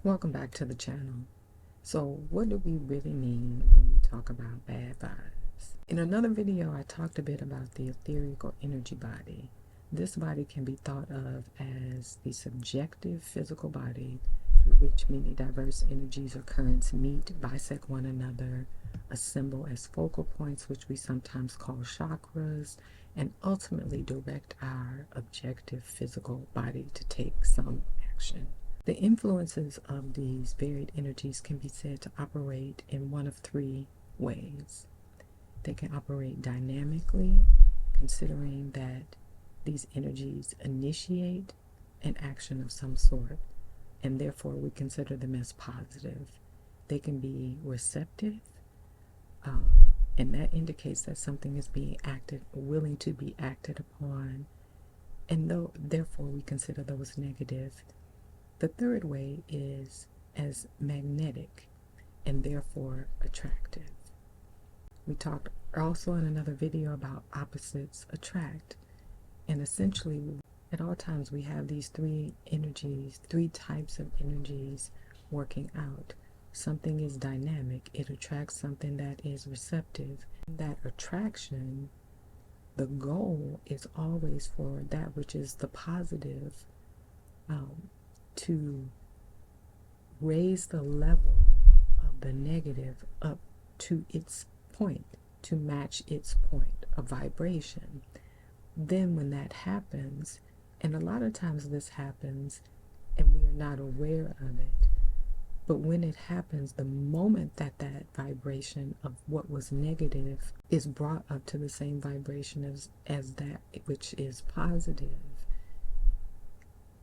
Welcome back to the channel. So what do we really mean when we talk about bad vibes? In another video, I talked a bit about the etheric or energy body. This body can be thought of as the subjective physical body through which many diverse energies or currents meet, bisect one another, assemble as focal points, which we sometimes call chakras, and ultimately direct our objective physical body to take some action. The influences of these varied energies can be said to operate in one of three ways. They can operate dynamically, considering that these energies initiate an action of some sort, and therefore we consider them as positive. They can be receptive, and that indicates that something is being acted, willing to be acted upon, and therefore we consider those negative. The third way is as magnetic and therefore attractive. We talked also in another video about opposites attract, and essentially at all times we have these three types of energies working out. Something is dynamic, it attracts something that is receptive. That attraction, the goal is always for that which is the positive to raise the level of the negative up to its point, to match its point of vibration. Then when that happens, and a lot of times this happens and we are not aware of it, but when it happens, the moment that that vibration of what was negative is brought up to the same vibration as that which is positive,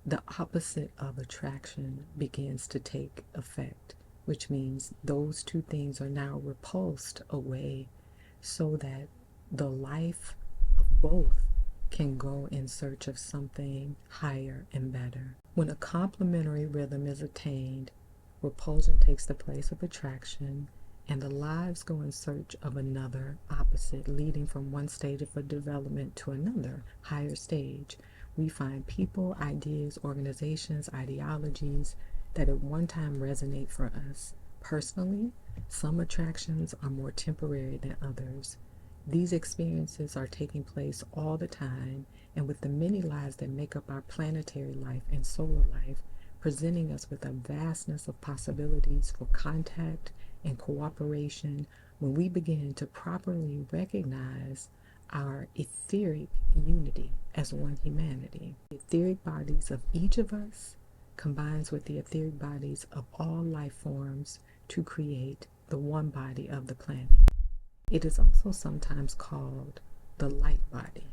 the opposite of attraction begins to take effect, which means those two things are now repulsed away so that the life of both can go in search of something higher and better. When a complementary rhythm is attained, repulsion takes the place of attraction, and the lives go in search of another opposite, leading from one stage of a development to another higher stage. We find people, ideas, organizations, ideologies that at one time resonate for us. Personally, some attractions are more temporary than others. These experiences are taking place all the time, and with the many lives that make up our planetary life and solar life, presenting us with a vastness of possibilities for contact and cooperation, when we begin to properly recognize our etheric unity as one humanity. The etheric bodies of each of us combines with the etheric bodies of all life forms to create the one body of the planet. It is also sometimes called the light body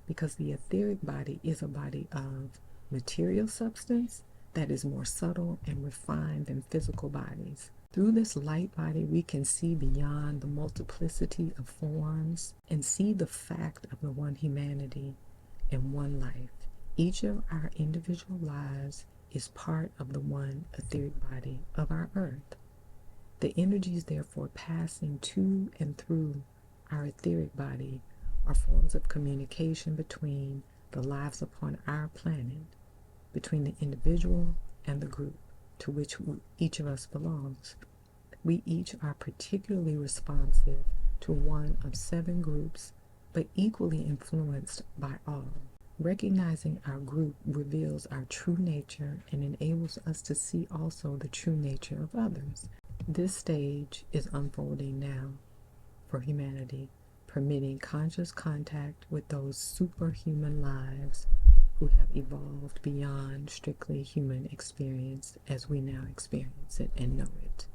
because the etheric body is a body of material substance that is more subtle and refined than physical bodies. Through this light body, we can see beyond the multiplicity of forms and see the fact of the one humanity and one life. Each of our individual lives is part of the one etheric body of our earth. The energies therefore passing to and through our etheric body are forms of communication between the lives upon our planet, between the individual and the group to which each of us belongs. We each are particularly responsive to one of 7 groups, but equally influenced by all. Recognizing our group reveals our true nature and enables us to see also the true nature of others. This stage is unfolding now for humanity, permitting conscious contact with those superhuman lives who have evolved beyond strictly human experience as we now experience it and know it.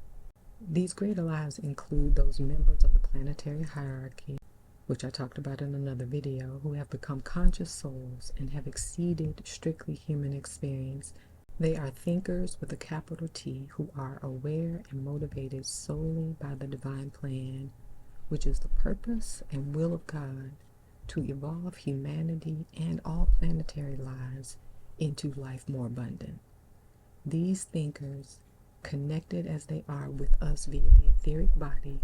These greater lives include those members of the planetary hierarchy, which I talked about in another video, who have become conscious souls and have exceeded strictly human experience. They are thinkers with a capital T who are aware and motivated solely by the divine plan, which is the purpose and will of God to evolve humanity and all planetary lives into life more abundant. These thinkers, connected as they are with us via the etheric body,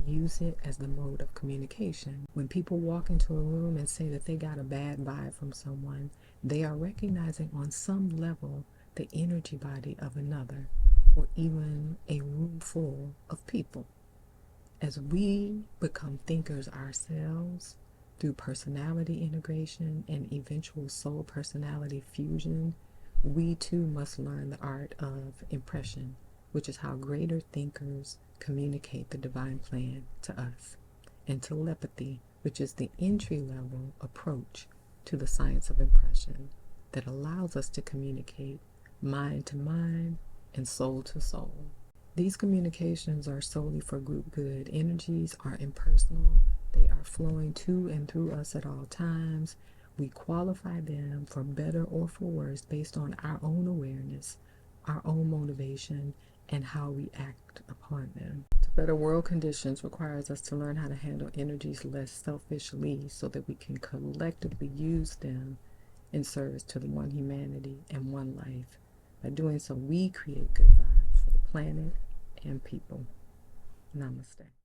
use it as the mode of communication. When people walk into a room and say that they got a bad vibe from someone, they are recognizing on some level the energy body of another, or even a room full of people. As we become thinkers ourselves through personality integration and eventual soul personality fusion, we too must learn the art of impression, which is how greater thinkers communicate the divine plan to us, and telepathy, which is the entry level approach to the science of impression that allows us to communicate mind to mind and soul to soul. These communications are solely for group good. Energies are impersonal. They are flowing to and through us at all times. We qualify them for better or for worse based on our own awareness, our own motivation, and how we act upon them. To better world conditions requires us to learn how to handle energies less selfishly so that we can collectively use them in service to the one humanity and one life. By doing so, we create good vibes for the planet and people. Namaste.